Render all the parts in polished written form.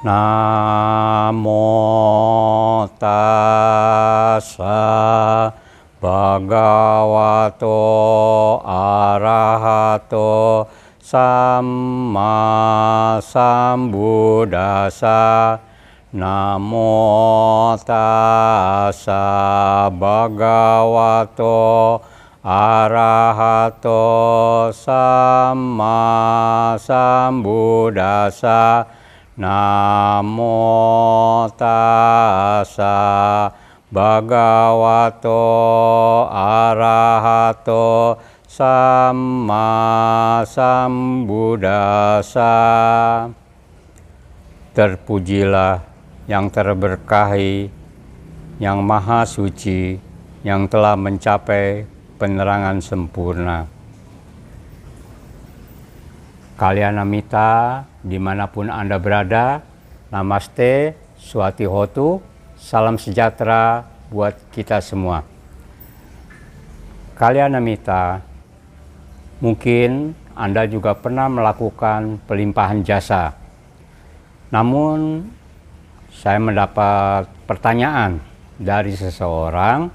Namo tassa bhagavato arahato samma sambuddhassa. Namo tassa bhagavato arahato samma sambuddhassa. Namo tassa bhagavato arahato samma sambuddhassa. Terpujilah yang terberkahi, yang maha suci, yang telah mencapai penerangan sempurna. Kalyanamita, dimanapun Anda berada, namaste, swatihotu, salam sejahtera buat kita semua. Kalyanamita, mungkin Anda juga pernah melakukan pelimpahan jasa. Namun, saya mendapat pertanyaan dari seseorang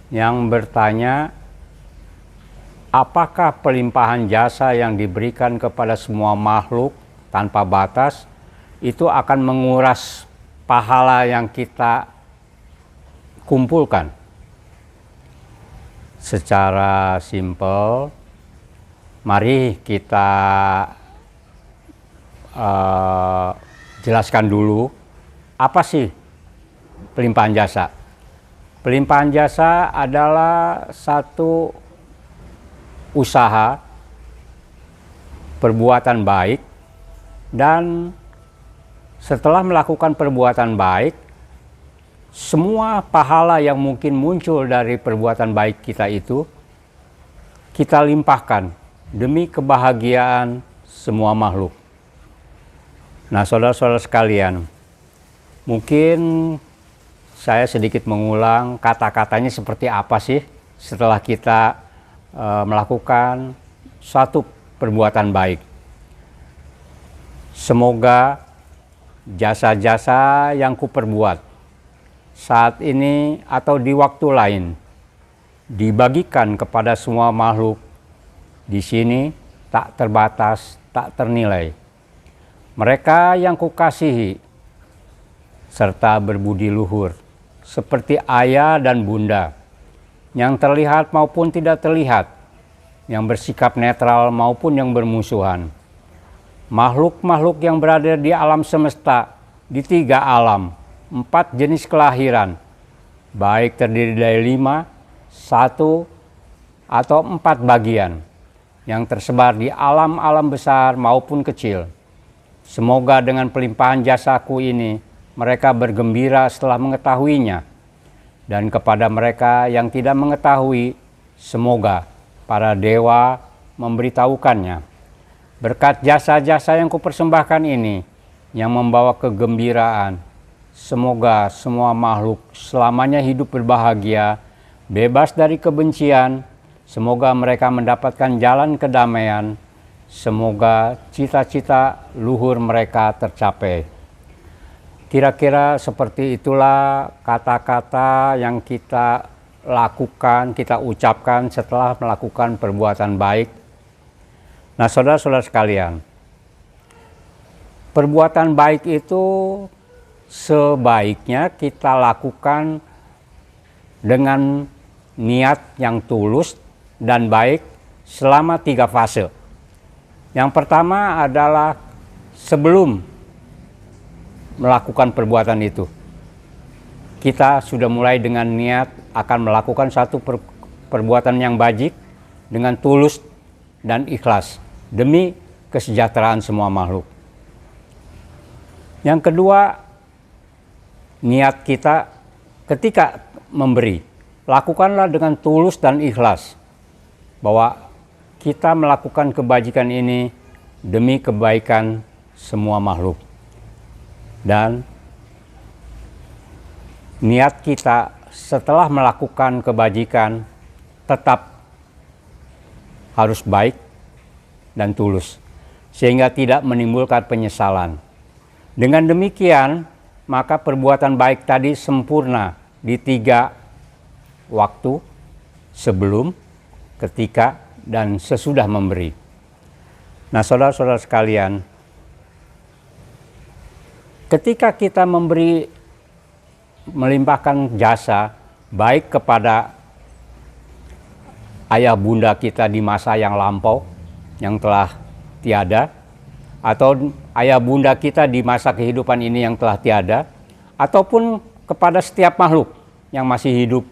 yang bertanya, apakah pelimpahan jasa yang diberikan kepada semua makhluk tanpa batas itu akan menguras pahala yang kita kumpulkan? Secara simpel, mari kita jelaskan dulu apa sih pelimpahan jasa. Pelimpahan jasa adalah satu usaha, perbuatan baik, dan setelah melakukan perbuatan baik, semua pahala yang mungkin muncul dari perbuatan baik kita itu, kita limpahkan demi kebahagiaan semua makhluk. Nah, saudara-saudara sekalian, mungkin saya sedikit mengulang kata-katanya seperti apa sih setelah kita melakukan suatu perbuatan baik. Semoga jasa-jasa yang kuperbuat saat ini atau di waktu lain dibagikan kepada semua makhluk di sini tak terbatas, tak ternilai. Mereka yang kukasihi serta berbudi luhur seperti ayah dan bunda, yang terlihat maupun tidak terlihat, yang bersikap netral maupun yang bermusuhan. Makhluk-makhluk yang berada di alam semesta, di 3 alam, 4 jenis kelahiran, baik terdiri dari 5, 1, atau 4 bagian, yang tersebar di alam-alam besar maupun kecil. Semoga dengan pelimpahan jasaku ini, mereka bergembira setelah mengetahuinya. Dan kepada mereka yang tidak mengetahui, semoga para dewa memberitahukannya. Berkat jasa-jasa yang kupersembahkan ini, yang membawa kegembiraan, semoga semua makhluk selamanya hidup berbahagia, bebas dari kebencian. Semoga mereka mendapatkan jalan kedamaian. Semoga cita-cita luhur mereka tercapai. Kira-kira seperti itulah kata-kata yang kita lakukan, kita ucapkan setelah melakukan perbuatan baik. Nah, saudara-saudara sekalian, perbuatan baik itu sebaiknya kita lakukan dengan niat yang tulus dan baik selama 3 fase. Yang pertama adalah sebelum melakukan perbuatan itu, kita sudah mulai dengan niat akan melakukan satu perbuatan yang baik dengan tulus dan ikhlas demi kesejahteraan semua makhluk. Yang kedua, niat kita ketika memberi, lakukanlah dengan tulus dan ikhlas bahwa kita melakukan kebajikan ini demi kebaikan semua makhluk. Dan niat kita setelah melakukan kebajikan tetap harus baik dan tulus, sehingga tidak menimbulkan penyesalan. Dengan demikian, maka perbuatan baik tadi sempurna di 3 waktu: sebelum, ketika, dan sesudah memberi. Nah, saudara-saudara sekalian, ketika kita melimpahkan jasa baik kepada ayah bunda kita di masa yang lampau yang telah tiada, atau ayah bunda kita di masa kehidupan ini yang telah tiada, ataupun kepada setiap makhluk yang masih hidup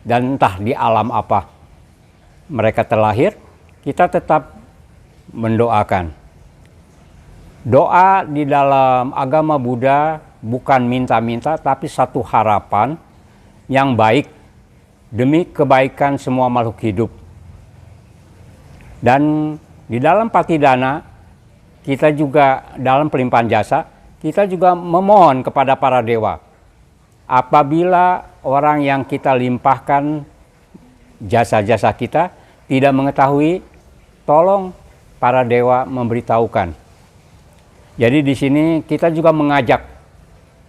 dan entah di alam apa mereka terlahir, kita tetap mendoakan. Doa di dalam agama Buddha bukan minta-minta, tapi satu harapan yang baik demi kebaikan semua makhluk hidup. Dan di dalam Patidana, kita juga dalam pelimpahan jasa, kita juga memohon kepada para dewa. Apabila orang yang kita limpahkan jasa-jasa kita tidak mengetahui, tolong para dewa memberitahukan. Jadi di sini kita juga mengajak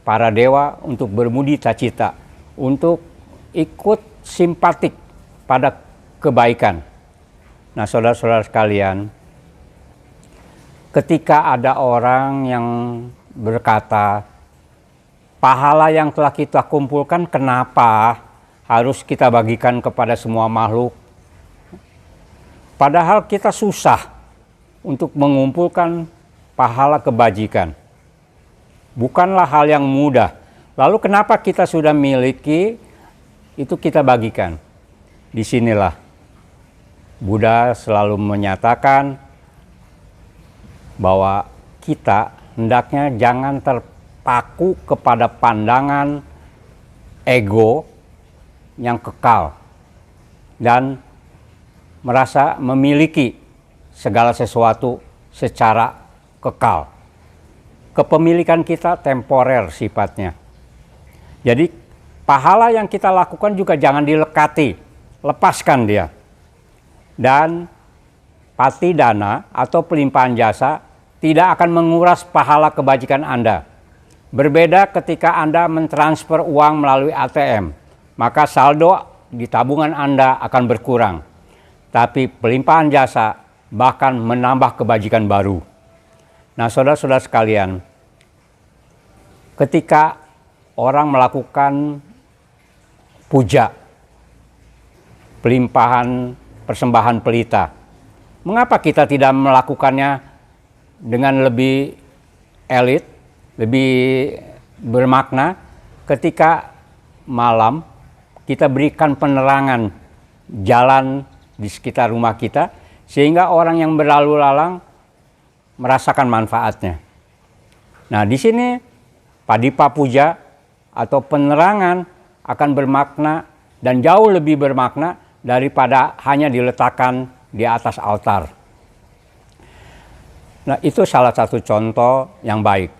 para dewa untuk bermudita cita, untuk ikut simpatik pada kebaikan. Nah, saudara-saudara sekalian, ketika ada orang yang berkata, pahala yang telah kita kumpulkan kenapa harus kita bagikan kepada semua makhluk? Padahal kita susah untuk mengumpulkan pahala kebajikan. Bukanlah hal yang mudah. Lalu kenapa kita sudah miliki, itu kita bagikan? Disinilah Buddha selalu menyatakan bahwa kita hendaknya jangan terpaku kepada pandangan ego yang kekal dan merasa memiliki segala sesuatu secara kekal. Kepemilikan kita temporer sifatnya. Jadi pahala yang kita lakukan juga jangan dilekati, lepaskan dia. Dan Patidana atau pelimpahan jasa tidak akan menguras pahala kebajikan Anda. Berbeda ketika Anda mentransfer uang melalui ATM, maka saldo di tabungan Anda akan berkurang. Tapi pelimpahan jasa bahkan menambah kebajikan baru. Nah, saudara-saudara sekalian, ketika orang melakukan puja, pelimpahan persembahan pelita, mengapa kita tidak melakukannya dengan lebih elit, lebih bermakna? Ketika malam kita berikan penerangan jalan di sekitar rumah kita, sehingga orang yang berlalu lalang merasakan manfaatnya. Nah, di sini padipa puja atau penerangan akan bermakna dan jauh lebih bermakna daripada hanya diletakkan di atas altar. Nah, itu salah satu contoh yang baik.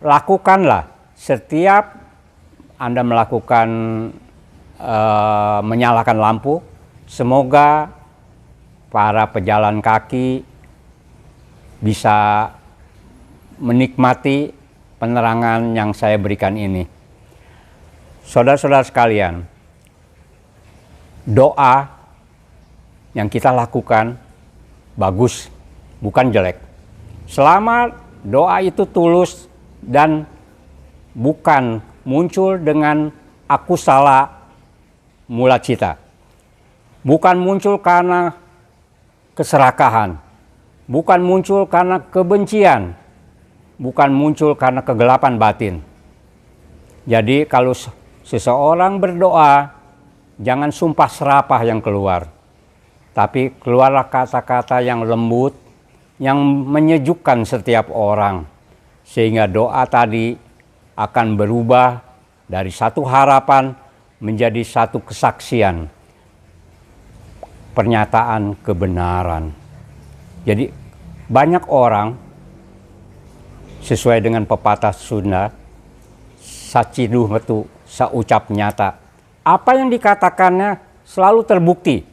Lakukanlah setiap Anda melakukan menyalakan lampu, semoga para pejalan kaki bisa menikmati penerangan yang saya berikan ini. Saudara-saudara sekalian, doa yang kita lakukan bagus, bukan jelek. Selama doa itu tulus dan bukan muncul dengan akusala mula cita. Bukan muncul karena keserakahan. Bukan muncul karena kebencian, bukan muncul karena kegelapan batin. Jadi kalau seseorang berdoa, jangan sumpah serapah yang keluar. Tapi keluarlah kata-kata yang lembut, yang menyejukkan setiap orang. Sehingga doa tadi akan berubah dari satu harapan menjadi satu kesaksian. Pernyataan kebenaran. Jadi banyak orang sesuai dengan pepatah Sunda, saciduh metu saucap nyata. Apa yang dikatakannya selalu terbukti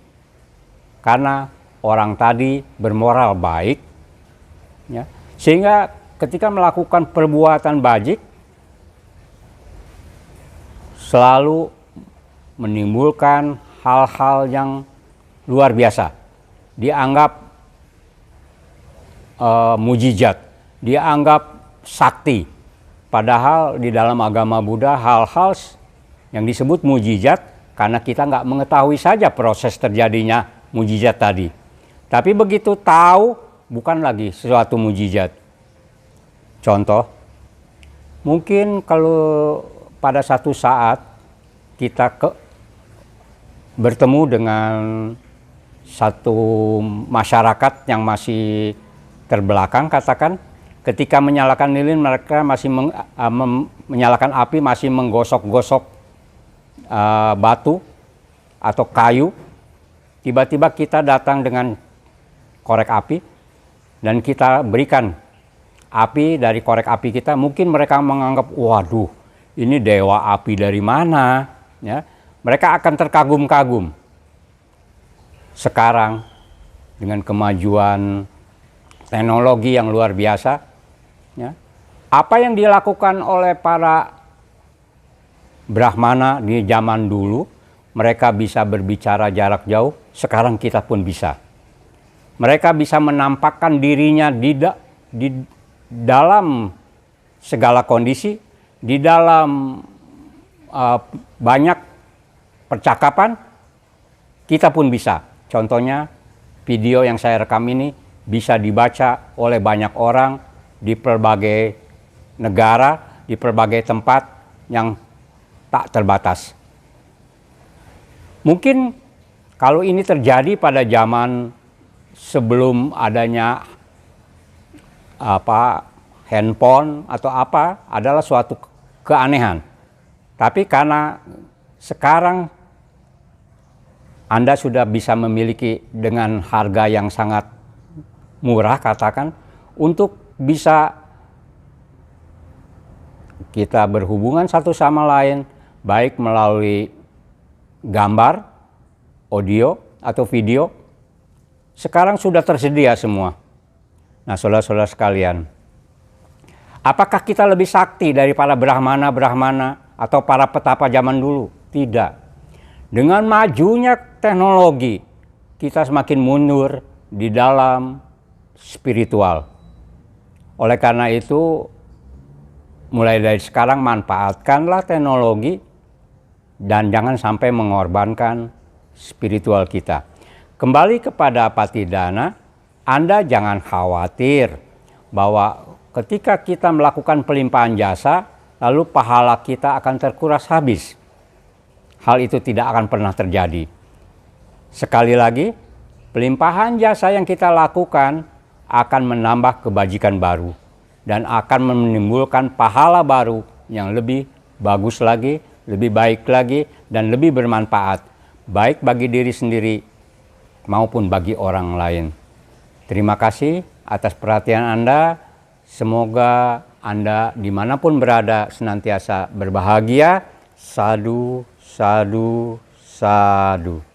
karena orang tadi bermoral baik, ya, sehingga ketika melakukan perbuatan bajik selalu menimbulkan hal-hal yang luar biasa. Dianggap mujizat, dianggap sakti. Padahal di dalam agama Buddha hal-hal yang disebut mujizat karena kita nggak mengetahui saja proses terjadinya mujizat tadi. Tapi begitu tahu, bukan lagi sesuatu mujizat. Contoh, mungkin kalau pada satu saat kita bertemu dengan satu masyarakat yang masih terbelakang, katakan, ketika menyalakan lilin mereka masih menyalakan api, masih menggosok-gosok batu atau kayu. Tiba-tiba kita datang dengan korek api dan kita berikan api dari korek api kita. Mungkin mereka menganggap, waduh, ini dewa api dari mana? Ya, mereka akan terkagum-kagum. Sekarang dengan kemajuan teknologi yang luar biasa, ya, apa yang dilakukan oleh para Brahmana di zaman dulu, mereka bisa berbicara jarak jauh, sekarang kita pun bisa. Mereka bisa menampakkan dirinya di dalam segala kondisi, di dalam banyak percakapan, kita pun bisa. Contohnya, video yang saya rekam ini bisa dibaca oleh banyak orang di berbagai negara, di berbagai tempat yang tak terbatas. Mungkin kalau ini terjadi pada zaman sebelum adanya handphone atau apa, adalah suatu keanehan. Tapi karena sekarang Anda sudah bisa memiliki dengan harga yang sangat murah, katakan, untuk bisa kita berhubungan satu sama lain, baik melalui gambar, audio, atau video. Sekarang sudah tersedia semua. Nah, saudara-saudara sekalian, apakah kita lebih sakti daripada Brahmana atau para petapa zaman dulu? Tidak. Dengan majunya teknologi, kita semakin mundur di dalam spiritual. Oleh karena itu, mulai dari sekarang manfaatkanlah teknologi dan jangan sampai mengorbankan spiritual kita. Kembali kepada Patidana, Anda jangan khawatir bahwa ketika kita melakukan pelimpahan jasa, lalu pahala kita akan terkuras habis. Hal itu tidak akan pernah terjadi. Sekali lagi, pelimpahan jasa yang kita lakukan akan menambah kebajikan baru dan akan menimbulkan pahala baru yang lebih bagus lagi, lebih baik lagi, dan lebih bermanfaat, baik bagi diri sendiri maupun bagi orang lain. Terima kasih atas perhatian Anda. Semoga Anda dimanapun berada senantiasa berbahagia. Sadu, sadu, sadu.